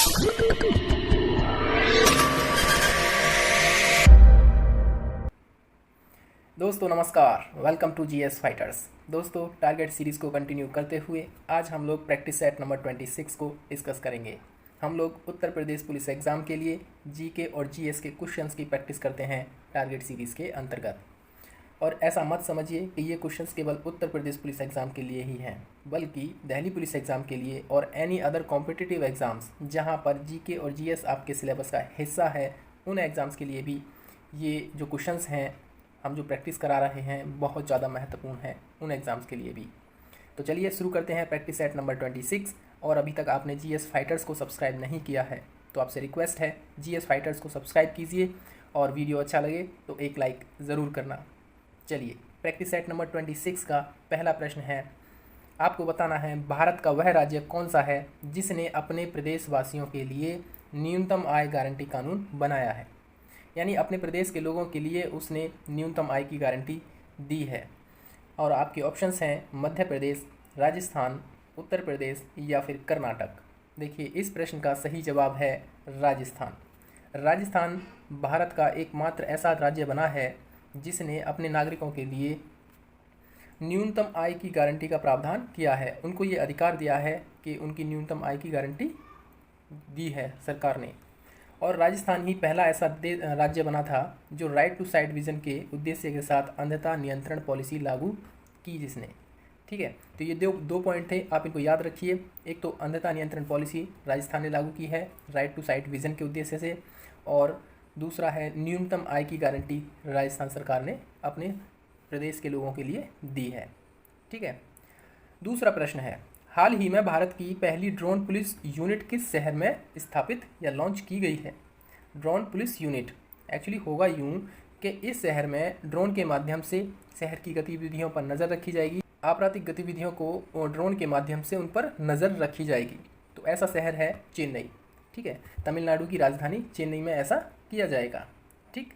दोस्तों नमस्कार, welcome to GS fighters. दोस्तों टारगेट सीरीज़ को कंटिन्यू करते हुए आज हम लोग प्रैक्टिस सेट नंबर 26 को डिस्कस करेंगे। हम लोग उत्तर प्रदेश पुलिस एग्ज़ाम के लिए जीके और जीएस के क्वेश्चंस की प्रैक्टिस करते हैं टारगेट सीरीज़ के अंतर्गत। और ऐसा मत समझिए कि ये क्वेश्चंस केवल उत्तर प्रदेश पुलिस एग्ज़ाम के लिए ही हैं, बल्कि दिल्ली पुलिस एग्ज़ाम के लिए और एनी अदर कॉम्पिटिटिव एग्ज़ाम्स जहाँ पर जीके और जीएस आपके सिलेबस का हिस्सा है, उन एग्ज़ाम्स के लिए भी ये जो क्वेश्चंस हैं हम जो प्रैक्टिस करा रहे हैं बहुत ज़्यादा महत्वपूर्ण है उन एग्ज़ाम्स के लिए भी। तो चलिए शुरू करते हैं प्रैक्टिस सेट नंबर 26। और अभी तक आपने जीएस फाइटर्स को सब्सक्राइब नहीं किया है तो आपसे रिक्वेस्ट है जीएस फाइटर्स को सब्सक्राइब कीजिए और वीडियो अच्छा लगे तो एक लाइक ज़रूर करना। चलिए प्रैक्टिस सेट नंबर 26 का पहला प्रश्न है, आपको बताना है भारत का वह राज्य कौन सा है जिसने अपने प्रदेशवासियों के लिए न्यूनतम आय गारंटी कानून बनाया है। यानी अपने प्रदेश के लोगों के लिए उसने न्यूनतम आय की गारंटी दी है। और आपके ऑप्शंस हैं मध्य प्रदेश, राजस्थान, उत्तर प्रदेश या फिर कर्नाटक। देखिए इस प्रश्न का सही जवाब है राजस्थान। राजस्थान भारत का एकमात्र ऐसा राज्य बना है जिसने अपने नागरिकों के लिए न्यूनतम आय की गारंटी का प्रावधान किया है। उनको ये अधिकार दिया है कि उनकी न्यूनतम आय की गारंटी दी है सरकार ने। और राजस्थान ही पहला ऐसा राज्य बना था जो राइट टू साइट विजन के उद्देश्य के साथ अंधता नियंत्रण पॉलिसी लागू की जिसने। ठीक है, तो ये दो पॉइंट थे, आप इनको याद रखिए। एक तो अंधता नियंत्रण पॉलिसी राजस्थान ने लागू की है राइट टू साइट विजन के उद्देश्य से, और दूसरा है न्यूनतम आय की गारंटी राजस्थान सरकार ने अपने प्रदेश के लोगों के लिए दी है। ठीक है, दूसरा प्रश्न है, हाल ही में भारत की पहली ड्रोन पुलिस यूनिट किस शहर में स्थापित या लॉन्च की गई है। ड्रोन पुलिस यूनिट एक्चुअली होगा यूं कि इस शहर में ड्रोन के माध्यम से शहर की गतिविधियों पर नज़र रखी जाएगी, आपराधिक गतिविधियों को ड्रोन के माध्यम से उन पर नज़र रखी जाएगी। तो ऐसा शहर है चेन्नई। ठीक है, तमिलनाडु की राजधानी चेन्नई में ऐसा किया जाएगा। ठीक,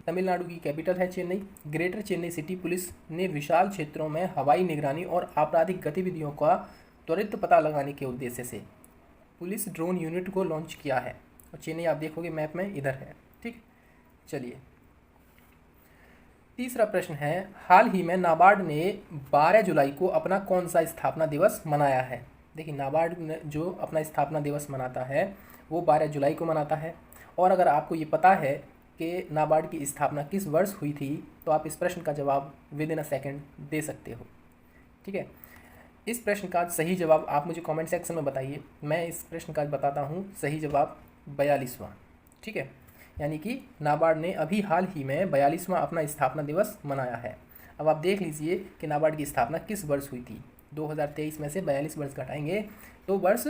तमिलनाडु की कैपिटल है Chennai. Greater Chennai city police ने विशाल क्षेत्रों में हवाई निगरानी और आपराधिक गतिविधियों का त्वरित पता लगाने के उद्देश्य से पुलिस ड्रोन यूनिट को लॉन्च किया है। और चेन्नई आप देखोगे मैप में इधर है। ठीक, चलिए तीसरा प्रश्न है, हाल ही में नाबार्ड ने 12 जुलाई को अपना कौन सा स्थापना दिवस मनाया है। देखिए नाबार्ड ने जो अपना स्थापना दिवस मनाता है वो 12 जुलाई को मनाता है। और अगर आपको ये पता है कि नाबार्ड की स्थापना किस वर्ष हुई थी तो आप इस प्रश्न का जवाब विद इन अ सेकेंड दे सकते हो। ठीक है, इस प्रश्न का सही जवाब आप मुझे कमेंट सेक्शन में बताइए। मैं इस प्रश्न का बताता हूँ सही जवाब 42वां। ठीक है, यानी कि नाबार्ड ने अभी हाल ही में 42वां अपना स्थापना दिवस मनाया है। अब आप देख लीजिए कि नाबार्ड की स्थापना किस वर्ष हुई थी। 2023 में से 42 वर्ष घटाएंगे तो वर्ष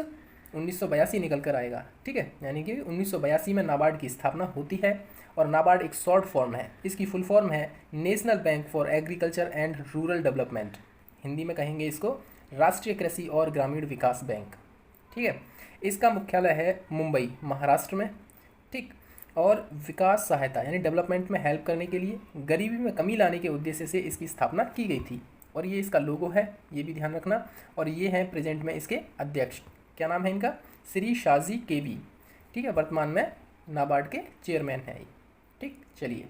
1982 निकल कर आएगा। ठीक है, यानी कि 1982 में नाबार्ड की स्थापना होती है। और नाबार्ड एक शॉर्ट फॉर्म है, इसकी फुल फॉर्म है national bank for agriculture and rural development. Hindi में कहेंगे इसको राष्ट्रीय कृषि और ग्रामीण विकास बैंक। ठीक है, इसका मुख्यालय है मुंबई महाराष्ट्र में। ठीक, और विकास सहायता यानी डेवलपमेंट में हेल्प करने के लिए गरीबी में कमी लाने के उद्देश्य से इसकी स्थापना की गई थी। और ये इसका लोगो है, ये भी ध्यान रखना। और ये हैं प्रेजेंट में इसके अध्यक्ष, क्या नाम है इनका, श्री शाजी केवी। ठीक है, वर्तमान में नाबार्ड के चेयरमैन हैं। ठीक, चलिए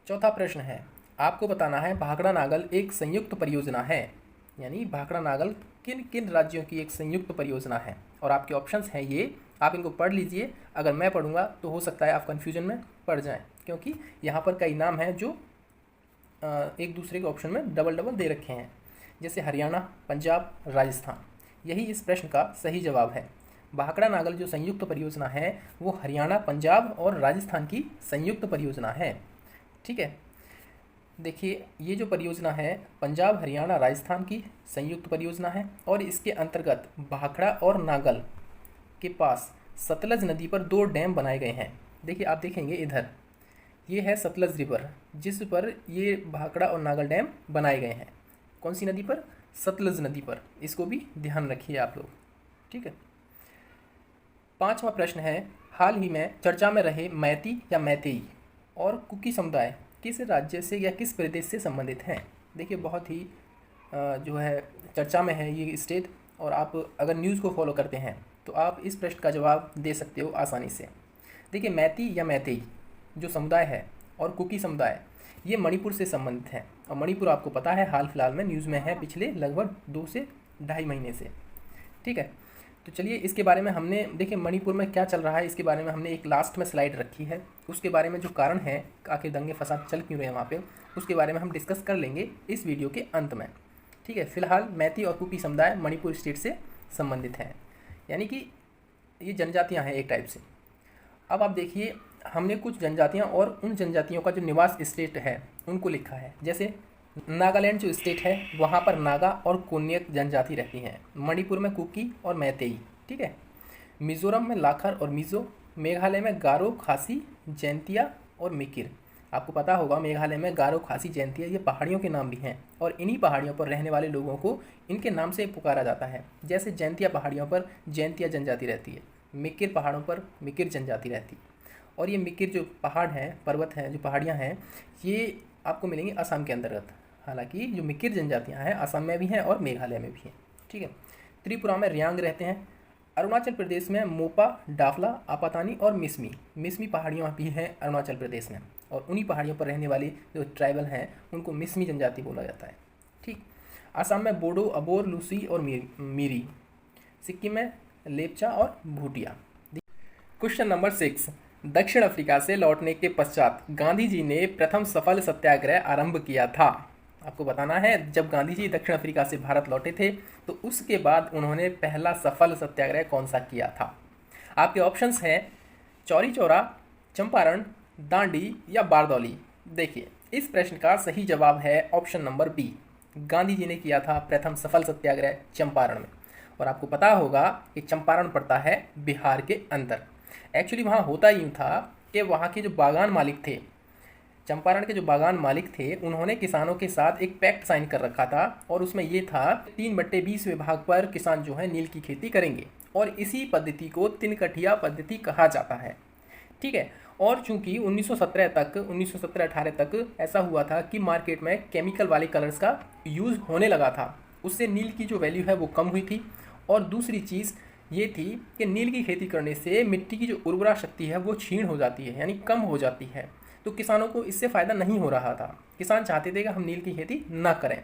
चौथा प्रश्न है, आपको बताना है भाखड़ा नागल एक संयुक्त परियोजना है। यानी भाखड़ा नागल किन किन राज्यों की एक संयुक्त परियोजना है। और आपके ऑप्शंस हैं ये, आप इनको पढ़ लीजिए। अगर मैं पढ़ूंगा तो हो सकता है आप कन्फ्यूजन में पड़ जाएं, क्योंकि यहाँ पर कई नाम हैं जो एक दूसरे के ऑप्शन में डबल डबल दे रखे हैं, जैसे हरियाणा, पंजाब, राजस्थान। यही इस प्रश्न का सही जवाब है। भाखड़ा नागल जो संयुक्त परियोजना है वो हरियाणा, पंजाब और राजस्थान की संयुक्त परियोजना है। ठीक है, देखिए ये जो परियोजना है पंजाब, हरियाणा, राजस्थान की संयुक्त परियोजना है। और इसके अंतर्गत भाखड़ा और नागल के पास सतलज नदी पर 2 डैम बनाए गए हैं। देखिए आप देखेंगे इधर ये है सतलज रिवर जिस पर ये भाखड़ा और नागल डैम बनाए गए हैं। कौन सी नदी पर, सतलज नदी पर। इसको भी ध्यान रखिए आप लोग। ठीक है, 5वां प्रश्न है, हाल ही में चर्चा में रहे मैती या मैतेई और कुकी समुदाय किस राज्य से या किस प्रदेश से संबंधित हैं। देखिए बहुत ही जो है चर्चा में है ये स्टेट, और आप अगर न्यूज़ को फॉलो करते हैं तो आप इस प्रश्न का जवाब दे सकते हो आसानी से। देखिए, मैती या मैतेई जो समुदाय है और कुकी समुदाय, ये मणिपुर से संबंधित हैं। और मणिपुर आपको पता है हाल फिलहाल में न्यूज़ में है, पिछले लगभग 2 से ढाई महीने से। ठीक है, तो चलिए इसके बारे में हमने, देखिए मणिपुर में क्या चल रहा है इसके बारे में हमने एक लास्ट में स्लाइड रखी है। उसके बारे में जो कारण है आखिर दंगे फसाद चल क्यों रहे हैं वहाँ पे, उसके बारे में हम डिस्कस कर लेंगे इस वीडियो के अंत में। ठीक है, फिलहाल मैती और कुकी समुदाय मणिपुर स्टेट से संबंधित हैं, यानी कि ये जनजातियाँ हैं एक टाइप से। अब आप देखिए, हमने कुछ जनजातियाँ और उन जनजातियों का जो निवास स्टेट है उनको लिखा है। जैसे नागालैंड जो स्टेट है वहाँ पर नागा और कोन्याक जनजाति रहती हैं। मणिपुर में कुकी और मैतेई। ठीक है, मिजोरम में लाखर और मिजो, मेघालय में गारो, खासी, जैंतिया और मिकिर। आपको पता होगा मेघालय में गारो, खासी, जैंतिया ये पहाड़ियों के नाम भी हैं और इन्हीं पहाड़ियों पर रहने वाले लोगों को इनके नाम से पुकारा जाता है। जैसे जैंतिया पहाड़ियों पर जैंतिया जनजाति रहती है, मिकिर पहाड़ों पर मिकिर जनजाति रहती है। और ये मिकिर जो पहाड़ हैं, पर्वत हैं, जो पहाड़ियाँ हैं, ये आपको मिलेंगी असम के अंतर्गत। हालांकि जो मिकिर जनजातियाँ हैं असम में भी हैं और मेघालय में भी हैं। ठीक है, त्रिपुरा में रियांग रहते हैं। अरुणाचल प्रदेश में मोपा, डाफला, आपातानी और मिसमी पहाड़ियाँ भी हैं अरुणाचल प्रदेश में, और उन्हीं पहाड़ियों पर रहने वाली जो ट्राइबल हैं उनको मिसमी जनजाति बोला जाता है। ठीक, असम में बोडो, अबोर, लूसी और मीरी। सिक्किम में लेप्चा और भूटिया। क्वेश्चन नंबर 6, दक्षिण अफ्रीका से लौटने के पश्चात गांधी जी ने प्रथम सफल सत्याग्रह आरंभ किया था। आपको बताना है, जब गांधी जी दक्षिण अफ्रीका से भारत लौटे थे तो उसके बाद उन्होंने पहला सफल सत्याग्रह कौन सा किया था। आपके ऑप्शंस हैं चौरी चौरा, चंपारण, दांडी या बारदौली। देखिए, इस प्रश्न का सही जवाब है option number B. Gandhi ji ने किया था प्रथम सफल सत्याग्रह चंपारण में। और आपको पता होगा कि चंपारण पड़ता है बिहार के अंदर। एक्चुअली वहाँ होता यूँ था कि वहाँ के जो बागान मालिक थे, चंपारण के जो बागान मालिक थे, उन्होंने किसानों के साथ एक पैक्ट साइन कर रखा था और उसमें ये था 3/20 विभाग पर किसान जो है नील की खेती करेंगे और इसी पद्धति को तिनकठिया पद्धति कहा जाता है। ठीक है, और चूंकि 1917-18 तक ऐसा हुआ था कि मार्केट में केमिकल वाले कलर्स का यूज़ होने लगा था, उससे नील की जो वैल्यू है वो कम हुई थी। और दूसरी चीज़ ये थी कि नील की खेती करने से मिट्टी की जो उर्वरा शक्ति है वो क्षीण हो जाती है, यानी कम हो जाती है। तो किसानों को इससे फ़ायदा नहीं हो रहा था, किसान चाहते थे कि हम नील की खेती ना करें।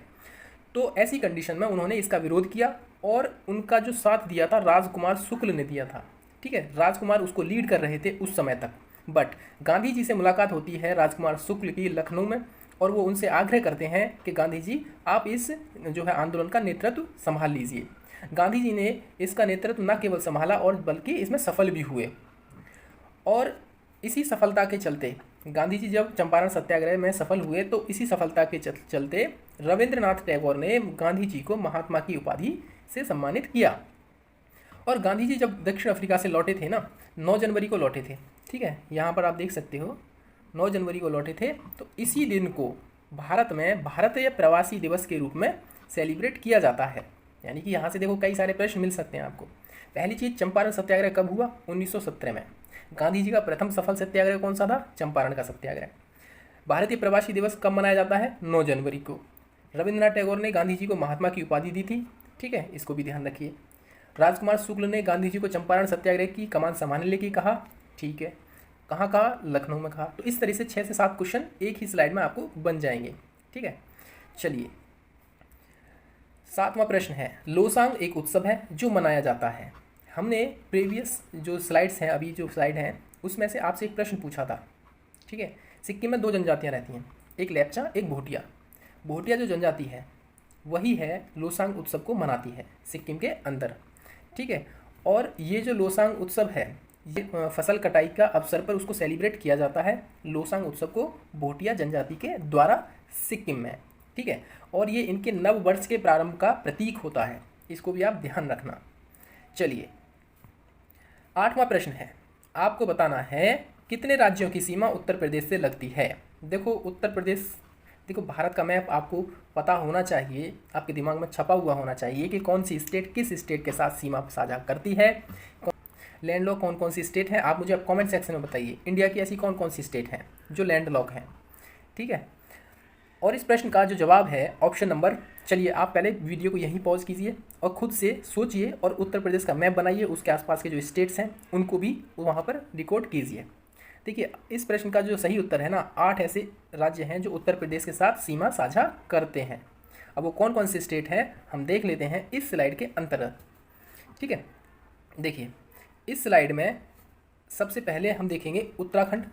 तो ऐसी कंडीशन में उन्होंने इसका विरोध किया और उनका जो साथ दिया था राजकुमार शुक्ल ने दिया था। ठीक है, राजकुमार उसको लीड कर रहे थे उस समय तक। बट गांधी जी से मुलाकात होती है राजकुमार शुक्ल की लखनऊ में, और वो उनसे आग्रह करते हैं कि गांधी जी आप इस जो है आंदोलन का नेतृत्व संभाल लीजिए। गांधी जी ने इसका नेतृत्व न केवल संभाला और बल्कि इसमें सफल भी हुए। और इसी सफलता के चलते गांधी जी जब चंपारण सत्याग्रह में सफल हुए तो इसी सफलता के चलते रविंद्रनाथ टैगोर ने गांधी जी को महात्मा की उपाधि से सम्मानित किया। और गांधी जी जब दक्षिण अफ्रीका से लौटे थे ना, 9 जनवरी को लौटे थे। ठीक है, यहाँ पर आप देख सकते हो 9 जनवरी को लौटे थे। तो इसी दिन को भारत में भारतीय प्रवासी दिवस के रूप में सेलिब्रेट किया जाता है। यानी कि यहाँ से देखो कई सारे प्रश्न मिल सकते हैं आपको। पहली चीज़, चंपारण सत्याग्रह कब हुआ? 1917 में। गांधी जी का प्रथम सफल सत्याग्रह कौन सा था? चंपारण का सत्याग्रह। भारतीय प्रवासी दिवस कब मनाया जाता है? 9 जनवरी को। रविंद्रनाथ टैगोर ने गांधी जी को महात्मा की उपाधि दी थी। ठीक है, इसको भी ध्यान रखिए। राजकुमार शुक्ल ने गांधी जी को चंपारण सत्याग्रह की कमान संभालने के लिए कहा। ठीक है, कहाँ कहा? लखनऊ में कहा। तो इस तरह से 6 से 7 क्वेश्चन एक ही स्लाइड में आपको बन जाएंगे। ठीक है, चलिए 7वां प्रश्न है, लोसांग एक उत्सव है जो मनाया जाता है। हमने प्रीवियस जो स्लाइड्स हैं, अभी जो स्लाइड हैं उसमें से आपसे एक प्रश्न पूछा था। ठीक है, सिक्किम में 2 जनजातियां रहती हैं, एक लेप्चा एक भूटिया। भूटिया जो जनजाति है वही है लोसांग उत्सव को मनाती है सिक्किम के अंदर। ठीक है, और ये जो लोसांग उत्सव है ये फसल कटाई का अवसर पर उसको सेलिब्रेट किया जाता है। लोसांग उत्सव को भूटिया जनजाति के द्वारा सिक्किम में। ठीक है, और ये इनके नव वर्ष के प्रारंभ का प्रतीक होता है, इसको भी आप ध्यान रखना। चलिए 8वां प्रश्न है, आपको बताना है कितने राज्यों की सीमा उत्तर प्रदेश से लगती है। देखो उत्तर प्रदेश, देखो भारत का मैप आपको पता होना चाहिए, आपके दिमाग में छपा हुआ होना चाहिए कि कौन सी स्टेट किस स्टेट के साथ सीमा साझा करती है। लैंडलॉक कौन कौन सी स्टेट है, आप मुझे आप कमेंट सेक्शन में बताइए। इंडिया की ऐसी कौन कौन सी स्टेट हैं जो लैंडलॉक हैं। ठीक है, और इस प्रश्न का जो जवाब है ऑप्शन नंबर, चलिए आप पहले वीडियो को यहीं पॉज कीजिए और खुद से सोचिए और उत्तर प्रदेश का मैप बनाइए, उसके आसपास के जो स्टेट्स हैं उनको भी वहाँ पर रिकॉर्ड कीजिए। देखिए इस प्रश्न का जो सही उत्तर है ना, 8 ऐसे राज्य हैं जो उत्तर प्रदेश के साथ सीमा साझा करते हैं। अब वो कौन कौन से स्टेट हैं हम देख लेते हैं इस स्लाइड के अंतर्गत। ठीक है, देखिए इस स्लाइड में सबसे पहले हम देखेंगे उत्तराखंड,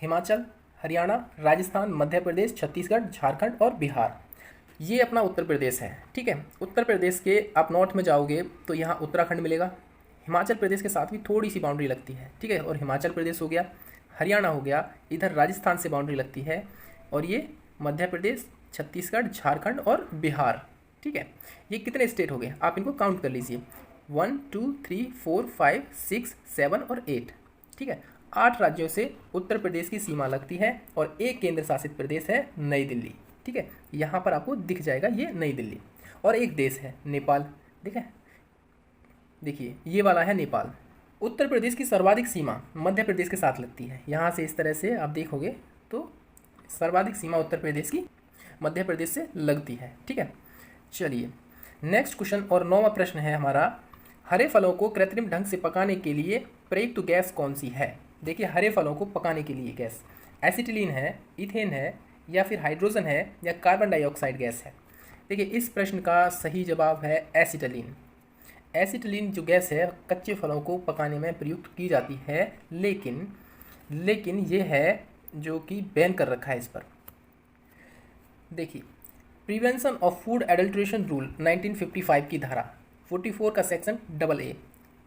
हिमाचल, हरियाणा, राजस्थान, मध्य प्रदेश, छत्तीसगढ़, झारखंड और बिहार। ये अपना उत्तर प्रदेश है। ठीक है, उत्तर प्रदेश के आप नॉर्थ में जाओगे तो यहाँ उत्तराखंड मिलेगा, हिमाचल प्रदेश के साथ भी थोड़ी सी बाउंड्री लगती है। ठीक है, और हिमाचल प्रदेश हो गया, हरियाणा हो गया, इधर राजस्थान से बाउंड्री लगती है, और ये मध्य प्रदेश, छत्तीसगढ़, झारखंड और बिहार। ठीक है, ये कितने स्टेट हो गए आप इनको काउंट कर लीजिए, 1 2 3 4 5 6 7 और 8। ठीक है, 8 राज्यों से उत्तर प्रदेश की सीमा लगती है और एक केंद्र शासित प्रदेश है नई दिल्ली। ठीक है, यहाँ पर आपको दिख जाएगा ये नई दिल्ली, और एक देश है नेपाल। ठीक है, देखिए ये वाला है नेपाल। उत्तर प्रदेश की सर्वाधिक सीमा मध्य प्रदेश के साथ लगती है। यहाँ से इस तरह से आप देखोगे तो सर्वाधिक सीमा उत्तर प्रदेश की मध्य प्रदेश से लगती है। ठीक है, चलिए नेक्स्ट क्वेश्चन और 9वां प्रश्न है हमारा, हरे फलों को कृत्रिम ढंग से पकाने के लिए प्रयुक्त गैस कौन सी है। देखिए हरे फलों को पकाने के लिए गैस एसिटिलीन है, इथेन है, या फिर हाइड्रोजन है, या कार्बन डाइऑक्साइड गैस है। देखिए इस प्रश्न का सही जवाब है एसिटिलीन। एसिटिलीन जो गैस है कच्चे फलों को पकाने में प्रयुक्त की जाती है, लेकिन ये है जो कि बैन कर रखा है इस पर। देखिए prevention of food adulteration rule 1955 की धारा 44 का सेक्शन AA,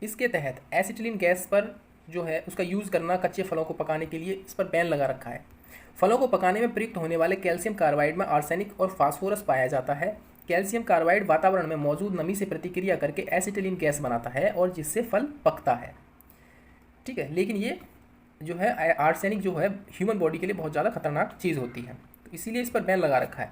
इसके तहत एसिटिलीन गैस पर जो है उसका यूज़ करना कच्चे फलों को पकाने के लिए इस पर बैन लगा रखा है। फलों को पकाने में प्रयुक्त होने वाले कैल्शियम कार्बाइड में आर्सेनिक और फास्फोरस पाया जाता है। कैल्शियम कार्बाइड वातावरण में मौजूद नमी से प्रतिक्रिया करके एसिटिलीन गैस बनाता है और जिससे फल पकता है। ठीक है, लेकिन ये जो है आर्सेनिक जो है ह्यूमन बॉडी के लिए बहुत ज़्यादा खतरनाक चीज़ होती है, तो इसीलिए इस पर बैन लगा रखा है।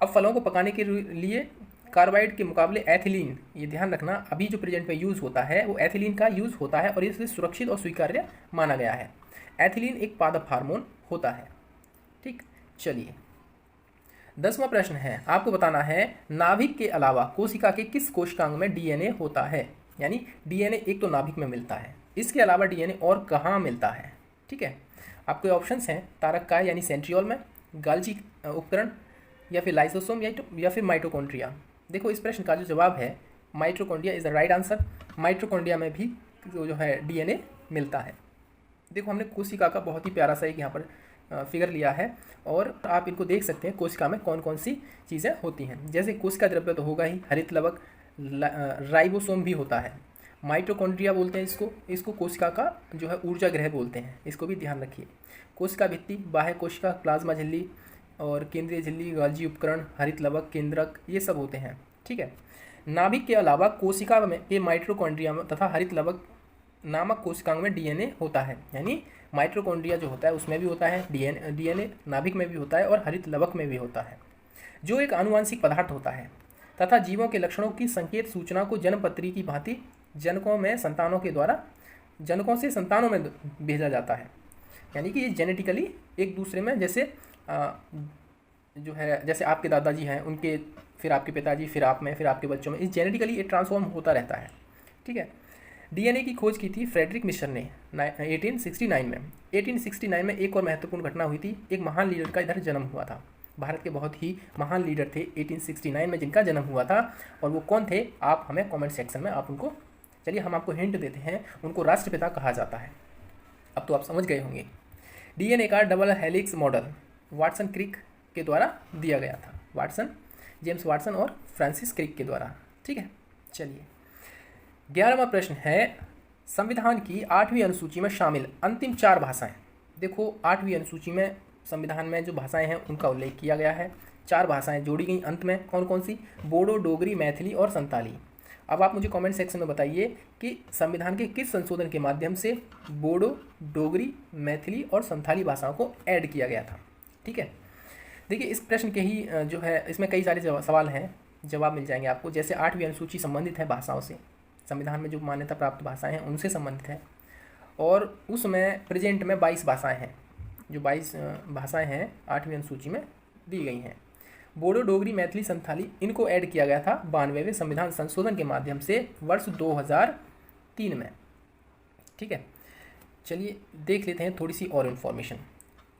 अब फलों को पकाने के लिए कार्बाइड के मुकाबले एथिलीन, ये ध्यान रखना, अभी जो प्रेजेंट में यूज़ होता है वो एथिलीन का यूज़ होता है और इसलिए सुरक्षित और स्वीकार्य माना गया है। एथिलीन एक पादप हार्मोन होता है। ठीक, चलिए 10वां प्रश्न है, आपको बताना है नाभिक के अलावा कोशिका के किस कोशिकांग में डीएनए होता है। यानी डीएनए एक तो नाभिक में मिलता है, इसके अलावा डीएनए और कहाँ मिलता है। ठीक है, आपके ऑप्शंस हैं तारककाय यानी सेंट्रियोल में, गाल्जी उपकरण, या फिर लाइसोसोम, या फिर माइटोकॉन्ड्रिया। देखो इस प्रश्न का जो जवाब है mitochondria is the right answer. Mitochondria में भी जो है डीएनए मिलता है। देखो हमने कोशिका का बहुत ही प्यारा सा एक यहाँ पर फिगर लिया है और आप इनको देख सकते हैं कोशिका में कौन कौन सी चीज़ें होती हैं। जैसे कोशिका द्रव्य तो होगा ही, हरित लवक, राइबोसोम भी होता है, माइटोकॉन्ड्रिया बोलते हैं इसको कोशिका का जो है ऊर्जा गृह बोलते हैं, इसको भी ध्यान रखिए। कोशिका भित्ति, बाह्य कोशिका, प्लाज्मा झिल्ली और केंद्रीय झिल्ली, गाल्जी उपकरण, हरित लवक, केंद्रक, ये सब होते हैं। ठीक है, नाभिक के अलावा कोशिका में के माइटोकॉन्ड्रिया तथा हरित लवक नामक कोशिकांग में डीएनए होता है। यानी माइटोकॉन्ड्रिया जो होता है उसमें भी होता है डीएनए, नाभिक में भी होता है और हरित लवक में भी होता है, जो एक आनुवांशिक पदार्थ होता है तथा जीवों के लक्षणों की संकेत सूचना को जन्मपत्री की भांति जनकों से संतानों में भेजा जाता है। यानी कि ये जेनेटिकली एक दूसरे में जैसे जो है जैसे आपके दादाजी हैं उनके, फिर आपके पिताजी, फिर आप में, फिर आपके बच्चों में, इस जेनेटिकली ये ट्रांसफॉर्म होता रहता है। ठीक है, डीएनए की खोज की थी फ्रेडरिक मिशर ने 1869 में। 1869 में एक और महत्वपूर्ण घटना हुई थी, एक महान लीडर का इधर जन्म हुआ था। भारत के बहुत ही महान लीडर थे 1869 में जिनका जन्म हुआ था, और वो कौन थे आप हमें कमेंट सेक्शन में आप उनको, चलिए हम आपको हिंट देते हैं, उनको राष्ट्रपिता कहा जाता है। अब तो आप समझ गए होंगे। डीएनए का double helix model Watson Crick के द्वारा दिया गया था, जेम्स वाटसन और फ्रांसिस क्रिक के द्वारा। ठीक है, चलिए 11वां प्रश्न है, संविधान की 8वीं अनुसूची में शामिल अंतिम 4 भाषाएं। देखो 8वीं अनुसूची में संविधान में जो भाषाएं हैं उनका उल्लेख किया गया है। 4 भाषाएं जोड़ी गई अंत में, कौन कौन सी? बोडो, डोगरी, मैथिली और संताली। अब आप मुझे कमेंट सेक्शन में बताइए कि संविधान के किस संशोधन के माध्यम से बोडो, डोगरी, मैथिली और संथाली भाषाओं को ऐड किया गया था। ठीक है, देखिए इस प्रश्न के ही जो है इसमें कई सारे सवाल हैं, जवाब मिल जाएंगे आपको। जैसे 8वीं अनुसूची संबंधित है भाषाओं से, संविधान में जो मान्यता प्राप्त भाषाएं हैं उनसे संबंधित है, और उसमें प्रेजेंट में 22 भाषाएं हैं, जो 22 भाषाएं हैं 8वीं अनुसूची में दी गई हैं। बोडो, डोगरी, मैथिली, संथाली इनको ऐड किया गया था 92वें संविधान संशोधन के माध्यम से वर्ष 2003 में। ठीक है, चलिए देख लेते हैं थोड़ी सी और इन्फॉर्मेशन।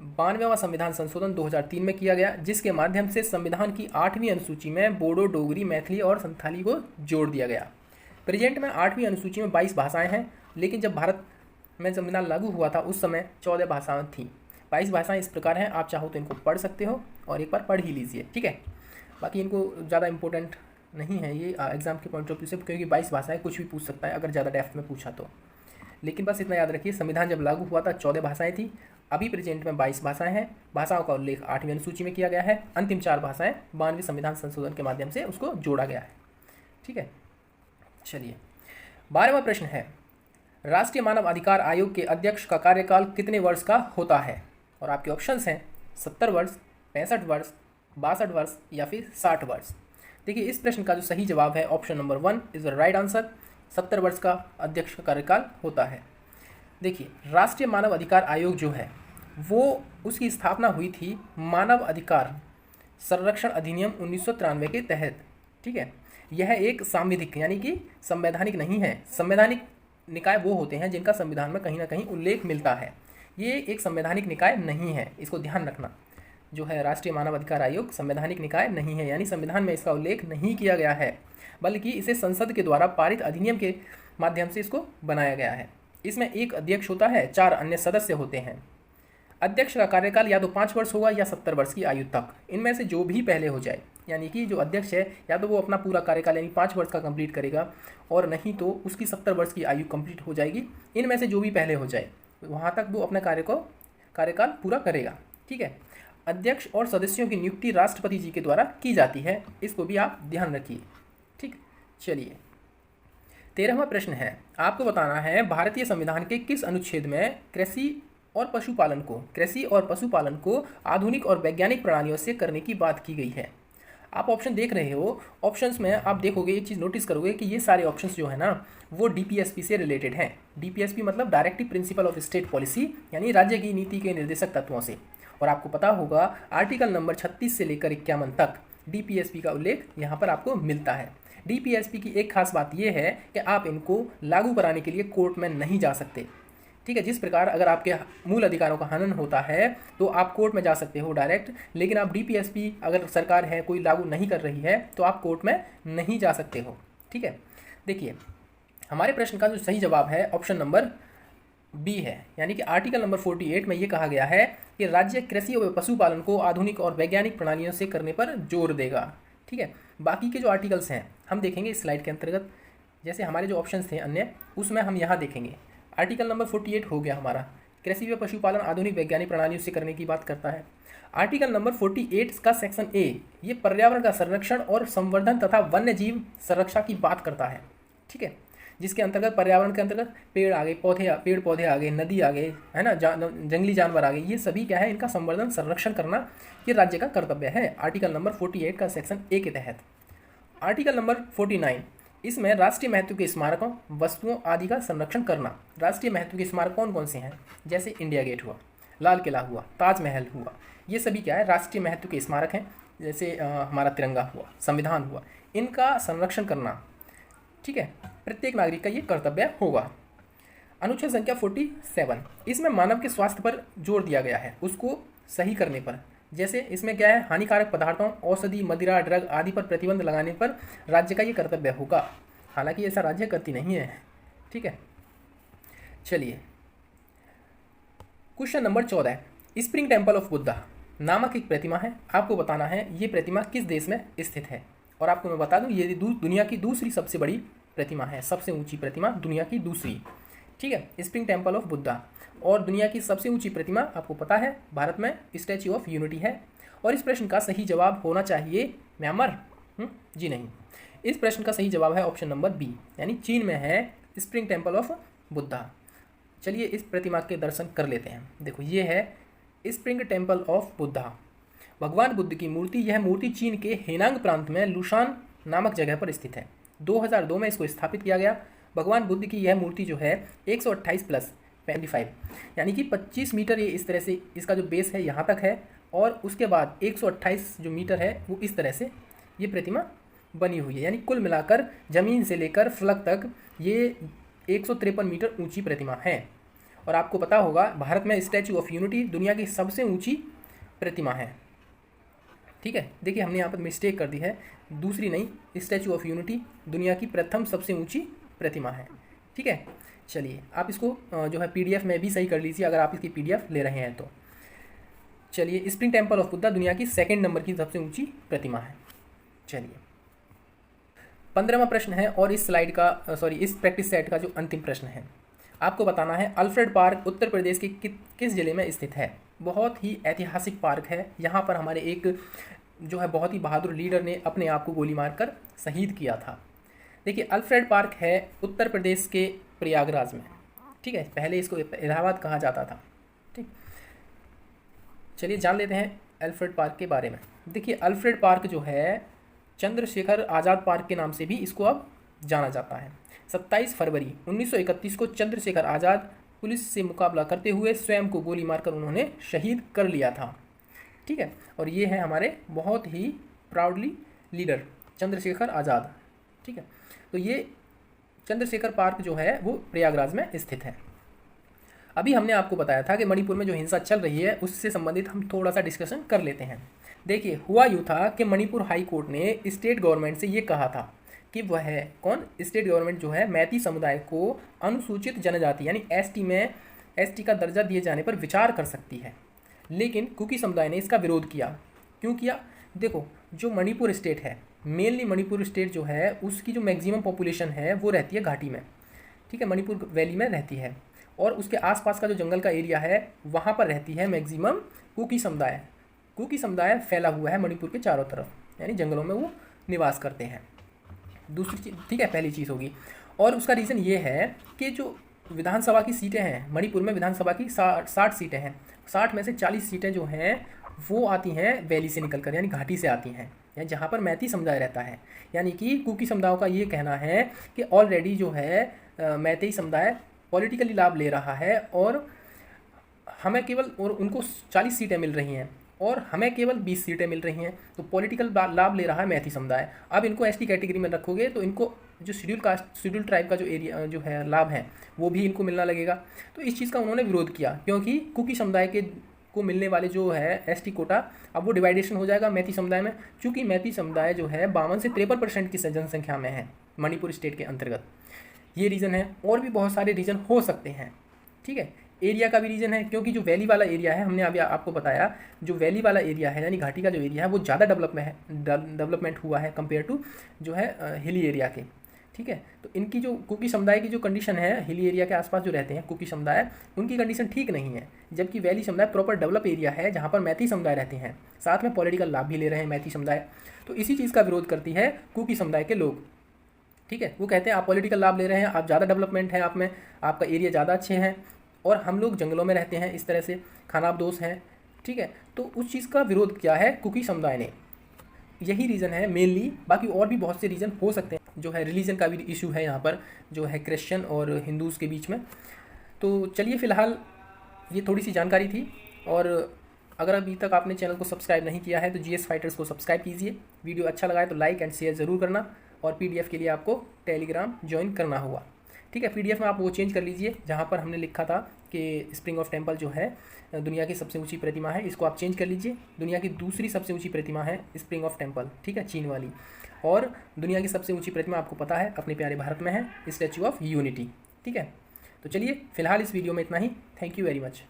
92वां संविधान संशोधन 2003 में किया गया, जिसके माध्यम से संविधान की 8वीं अनुसूची में बोडो, डोगरी, मैथिली और संथाली को जोड़ दिया गया। प्रेजेंट में 8वीं अनुसूची में 22 भाषाएं हैं, लेकिन जब भारत में संविधान लागू हुआ था उस समय 14 भाषाएं थीं। 22 भाषाएं इस प्रकार हैं, आप चाहो तो इनको पढ़ सकते हो और एक बार पढ़ ही लीजिए। ठीक है, बाकी इनको ज़्यादा इंपॉर्टेंट नहीं है ये एग्जाम के पॉइंट ऑफ व्यू से, क्योंकि 22 भाषाएं कुछ भी पूछ सकता है अगर ज़्यादा डेप्थ में पूछा तो। लेकिन बस इतना याद रखिए, संविधान जब लागू हुआ था 14 भाषाएं थी, अभी प्रेजेंट में 22 भाषाएं हैं। भाषाओं का उल्लेख 8वीं अनुसूची में किया गया है। अंतिम 4 भाषाएं 92वें संविधान संशोधन के माध्यम से उसको जोड़ा गया है। ठीक है, चलिए 12वां प्रश्न है, राष्ट्रीय मानव अधिकार आयोग के अध्यक्ष का कार्यकाल कितने वर्ष का होता है? और आपके ऑप्शंस हैं 70 वर्ष, 65 वर्ष, 62 वर्ष या फिर 60 वर्ष। देखिए, इस प्रश्न का जो सही जवाब है option number 1 is the right answer. 70 वर्ष का अध्यक्ष का कार्यकाल होता है। देखिए, राष्ट्रीय मानव अधिकार आयोग जो है वो उसकी स्थापना हुई थी मानव अधिकार संरक्षण अधिनियम 1993 के तहत। ठीक है, यह एक सांविधिक यानी कि संवैधानिक नहीं है। संवैधानिक निकाय वो होते हैं जिनका संविधान में कहीं ना कहीं उल्लेख मिलता है, ये एक संवैधानिक निकाय नहीं है, इसको ध्यान रखना। जो है राष्ट्रीय मानव अधिकार आयोग संवैधानिक निकाय नहीं है, यानी संविधान में इसका उल्लेख नहीं किया गया है, बल्कि इसे संसद के द्वारा पारित अधिनियम के माध्यम से इसको बनाया गया है। इसमें एक अध्यक्ष होता है, 4 अन्य सदस्य होते हैं। अध्यक्ष का कार्यकाल या तो 5 वर्ष होगा या 70 वर्ष की आयु तक, इनमें से जो भी पहले हो जाए। यानी कि जो अध्यक्ष है या तो वो अपना पूरा कार्यकाल यानी 5 वर्ष का कंप्लीट करेगा, और नहीं तो उसकी 70 वर्ष की आयु कंप्लीट हो जाएगी। इनमें से जो भी पहले हो जाए वहाँ तक वो अपने कार्यकाल पूरा करेगा। ठीक है, अध्यक्ष और सदस्यों की नियुक्ति राष्ट्रपति जी के द्वारा की जाती है, इसको भी आप ध्यान रखिए। ठीक, चलिए 13वां प्रश्न है, आपको बताना है भारतीय संविधान के किस अनुच्छेद में कृषि और पशुपालन को आधुनिक और वैज्ञानिक प्रणालियों से करने की बात की गई है। आप ऑप्शन देख रहे हो, ऑप्शंस में आप देखोगे एक चीज़ नोटिस करोगे कि ये सारे ऑप्शंस जो है ना वो डीपीएसपी से रिलेटेड हैं। डीपीएसपी मतलब directive principle of state policy, यानी राज्य की नीति के निर्देशक तत्वों से। और आपको पता होगा आर्टिकल नंबर 36 से लेकर 51 तक डीपीएसपी का उल्लेख यहाँ पर आपको मिलता है। डीपीएसपी की एक खास बात यह है कि आप इनको लागू कराने के लिए कोर्ट में नहीं जा सकते। ठीक है, जिस प्रकार अगर आपके मूल अधिकारों का हनन होता है तो आप कोर्ट में जा सकते हो डायरेक्ट, लेकिन आप डीपीएसपी अगर सरकार है कोई लागू नहीं कर रही है तो आप कोर्ट में नहीं जा सकते हो। ठीक है, देखिए हमारे प्रश्न का जो सही जवाब है ऑप्शन नंबर बी है, यानी कि आर्टिकल नंबर 48 में ये कहा गया है कि राज्य कृषि और पशुपालन को आधुनिक और वैज्ञानिक प्रणालियों से करने पर जोर देगा। ठीक है, बाकी के जो आर्टिकल्स हैं हम देखेंगे इस स्लाइड के अंतर्गत। जैसे हमारे जो ऑप्शंस थे अन्य, उसमें हम यहाँ देखेंगे आर्टिकल नंबर 48 हो गया हमारा, कृषि व पशुपालन आधुनिक वैज्ञानिक प्रणालियों से करने की बात करता है। आर्टिकल नंबर 48 का सेक्शन ए ये पर्यावरण का संरक्षण और संवर्धन तथा वन्य जीव संरक्षा की बात करता है। ठीक है, जिसके अंतर्गत पर्यावरण के अंतर्गत पेड़ आ गए, पेड़ पौधे आ गए, नदी आ गए, है ना, जंगली जानवर आ गए, ये सभी क्या है, इनका संवर्धन संरक्षण करना ये राज्य का कर्तव्य है आर्टिकल नंबर 48 का सेक्शन ए के तहत। आर्टिकल नंबर 49 इसमें राष्ट्रीय महत्व के स्मारकों, वस्तुओं आदि का संरक्षण करना। राष्ट्रीय महत्व के स्मारक कौन कौन से हैं? जैसे इंडिया गेट हुआ, लाल किला हुआ, ताजमहल हुआ, ये सभी क्या है, राष्ट्रीय महत्व के स्मारक हैं। जैसे हमारा तिरंगा हुआ, संविधान हुआ, इनका संरक्षण करना ठीक है प्रत्येक नागरिक का ये कर्तव्य होगा। अनुच्छेद संख्या 47 इसमें मानव के स्वास्थ्य पर जोर दिया गया है, उसको सही करने पर। जैसे इसमें क्या है, हानिकारक पदार्थों, औषधि, मदिरा, ड्रग आदि पर प्रतिबंध लगाने पर राज्य का ये कर्तव्य होगा। हालांकि ऐसा राज्य करती नहीं है। ठीक है, चलिए question number 14 spring temple of Buddha नामक एक प्रतिमा है। आपको बताना है ये प्रतिमा किस देश में स्थित है। और आपको मैं बता दूं ये दुनिया की दूसरी सबसे बड़ी प्रतिमा है, सबसे ऊंची प्रतिमा दुनिया की दूसरी। ठीक है, स्प्रिंग टेम्पल ऑफ बुद्धा। और दुनिया की सबसे ऊंची प्रतिमा आपको पता है भारत में स्टैच्यू ऑफ यूनिटी है। और इस प्रश्न का सही जवाब होना चाहिए म्यांमार। जी नहीं, इस प्रश्न का सही जवाब है ऑप्शन नंबर बी, यानी चीन में है स्प्रिंग टेम्पल ऑफ बुद्धा। चलिए इस प्रतिमा के दर्शन कर लेते हैं। देखो ये है स्प्रिंग टेम्पल ऑफ बुद्धा, भगवान बुद्ध की मूर्ति। यह मूर्ति चीन के हेनांग प्रांत में लुशान नामक जगह पर स्थित है। 2002 में इसको स्थापित किया गया। भगवान बुद्ध की यह मूर्ति जो है 128 + 25 यानी कि 25 मीटर ये इस तरह से इसका जो बेस है यहाँ तक है, और उसके बाद 128 जो मीटर है वो इस तरह से ये प्रतिमा बनी हुई है। यानी कुल मिलाकर ज़मीन से लेकर फलक तक ये 153 मीटर ऊंची प्रतिमा है। और आपको पता होगा भारत में स्टैचू ऑफ यूनिटी दुनिया की सबसे ऊंची प्रतिमा है। ठीक है, देखिए हमने यहाँ पर मिस्टेक कर दी है, दूसरी नहीं, स्टैचू ऑफ यूनिटी दुनिया की प्रथम सबसे ऊंची प्रतिमा है। ठीक है, चलिए आप इसको जो है PDF में भी सही कर लीजिए अगर आप इसकी PDF ले रहे हैं तो। चलिए, स्प्रिंग टेम्पल ऑफ बुद्धा दुनिया की 2nd नंबर की सबसे ऊंची प्रतिमा है। चलिए 15वां प्रश्न है और इस स्लाइड का इस प्रैक्टिस सेट का जो अंतिम प्रश्न है, आपको बताना है अल्फ्रेड पार्क उत्तर प्रदेश के किस जिले में स्थित है। बहुत ही ऐतिहासिक पार्क है। यहाँ पर हमारे एक जो है बहुत ही बहादुर लीडर ने अपने आप को गोली मारकर शहीद किया था। देखिए अल्फ्रेड पार्क है उत्तर प्रदेश के प्रयागराज में। ठीक है, पहले इसको इलाहाबाद कहा जाता था। ठीक, चलिए जान लेते हैं अल्फ्रेड पार्क के बारे में। देखिए अल्फ्रेड पार्क जो है चंद्रशेखर आज़ाद पार्क के नाम से भी इसको अब जाना जाता है। 27 फरवरी 1931 को चंद्रशेखर आज़ाद पुलिस से मुकाबला करते हुए स्वयं को गोली मारकर उन्होंने शहीद कर लिया था। ठीक है, और ये है हमारे बहुत ही प्राउडली लीडर चंद्रशेखर आज़ाद। ठीक है, तो ये चंद्रशेखर पार्क जो है वो प्रयागराज में स्थित है। अभी हमने आपको बताया था कि मणिपुर में जो हिंसा चल रही है उससे संबंधित हम थोड़ा सा डिस्कशन कर लेते हैं। देखिए हुआ यूँ था कि मणिपुर हाई कोर्ट ने स्टेट गवर्नमेंट से ये कहा था कि वह स्टेट गवर्नमेंट जो है मैती समुदाय को अनुसूचित जनजाति यानी एसटी का दर्जा दिए जाने पर विचार कर सकती है। लेकिन कुकी समुदाय ने इसका विरोध किया। क्यों किया? देखो जो मणिपुर स्टेट है, मेनली मणिपुर स्टेट जो है उसकी जो मैक्सिमम पॉपुलेशन है वो रहती है घाटी में। ठीक है, मणिपुर वैली में रहती है और उसके आसपास का जो जंगल का एरिया है वहाँ पर रहती है मैक्सिमम कुकी समुदाय। कुकी समुदाय फैला हुआ है मणिपुर के चारों तरफ, यानी जंगलों में वो निवास करते हैं। दूसरी चीज़, ठीक है, पहली चीज़ होगी। और उसका रीज़न ये है कि जो विधानसभा की सीटें हैं मणिपुर में, विधानसभा की 60 सीटें हैं, 60 में से 40 सीटें जो हैं वो आती हैं वैली से निकलकर, यानी घाटी से आती हैं, यानी जहाँ पर मैती समुदाय रहता है। यानी कि कुकी समुदायों का ये कहना है कि ऑलरेडी जो है मैती समुदाय पॉलिटिकली लाभ ले रहा है और हमें केवल, और उनको 40 सीटें मिल रही हैं और हमें केवल 20 सीटें मिल रही हैं, तो पॉलिटिकल लाभ ले रहा है मैती समुदाय। अब इनको एसटी कैटेगरी में रखोगे तो इनको जो शेड्यूल ट्राइब का जो एरिया जो है लाभ है वो भी इनको मिलना लगेगा। तो इस चीज़ का उन्होंने विरोध किया, क्योंकि कुकी समुदाय को मिलने वाले जो है एसटी कोटा, अब वो डिवाइडेशन हो जाएगा मैती समुदाय में। चूँकि मैती समुदाय जो है 52 से 53% की जनसंख्या में है मणिपुर स्टेट के अंतर्गत। ये रीज़न है, और भी बहुत सारे रीज़न हो सकते हैं। ठीक है, एरिया का भी रीज़न है, क्योंकि जो वैली वाला एरिया है, हमने अभी आपको बताया, जो वैली वाला एरिया है यानी घाटी का जो एरिया है वो ज़्यादा डेवलपमेंट हुआ है कंपेयर टू जो है हिली एरिया के। ठीक है, तो इनकी जो कुकी समुदाय की जो कंडीशन है, हिली एरिया के आसपास जो रहते हैं कुकी समुदाय, उनकी कंडीशन ठीक नहीं है, जबकि वैली समुदाय प्रॉपर डेवलप एरिया है जहाँ पर मैती समुदाय रहते हैं, साथ में पॉलिटिकल लाभ भी ले रहे हैं मैती समुदाय। तो इसी चीज़ का विरोध करती है कुकी समुदाय के लोग। ठीक है, वो कहते हैं आप पॉलिटिकल लाभ ले रहे हैं, आप ज़्यादा डेवलपमेंट है आप में, आपका एरिया ज़्यादा अच्छे हैं और हम लोग जंगलों में रहते हैं, इस तरह से खानाबदोश हैं। ठीक है, तो उस चीज़ का विरोध किया है कुकी समुदाय ने। यही रीज़न है मेनली, बाकी और भी बहुत से रीज़न हो सकते हैं। जो है रिलीजन का भी इशू है यहाँ पर, जो है क्रिश्चियन और हिंदूज़ के बीच में। तो चलिए फ़िलहाल ये थोड़ी सी जानकारी थी, और अगर अभी तक आपने चैनल को सब्सक्राइब नहीं किया है तो जीएस फाइटर्स को सब्सक्राइब कीजिए। वीडियो अच्छा लगा है तो लाइक एंड शेयर ज़रूर करना, और PDF के लिए आपको टेलीग्राम ज्वाइन करना होगा। ठीक है, PDF में आप वो चेंज कर लीजिए जहाँ पर हमने लिखा था कि स्प्रिंग ऑफ टेम्पल जो है दुनिया की सबसे ऊंची प्रतिमा है, इसको आप चेंज कर लीजिए। दुनिया की दूसरी सबसे ऊंची प्रतिमा है स्प्रिंग ऑफ टेम्पल, ठीक है, चीन वाली। और दुनिया की सबसे ऊंची प्रतिमा आपको पता है अपने प्यारे भारत में है, स्टैचू ऑफ यूनिटी। ठीक है, तो चलिए फ़िलहाल इस वीडियो में इतना ही। Thank you very much.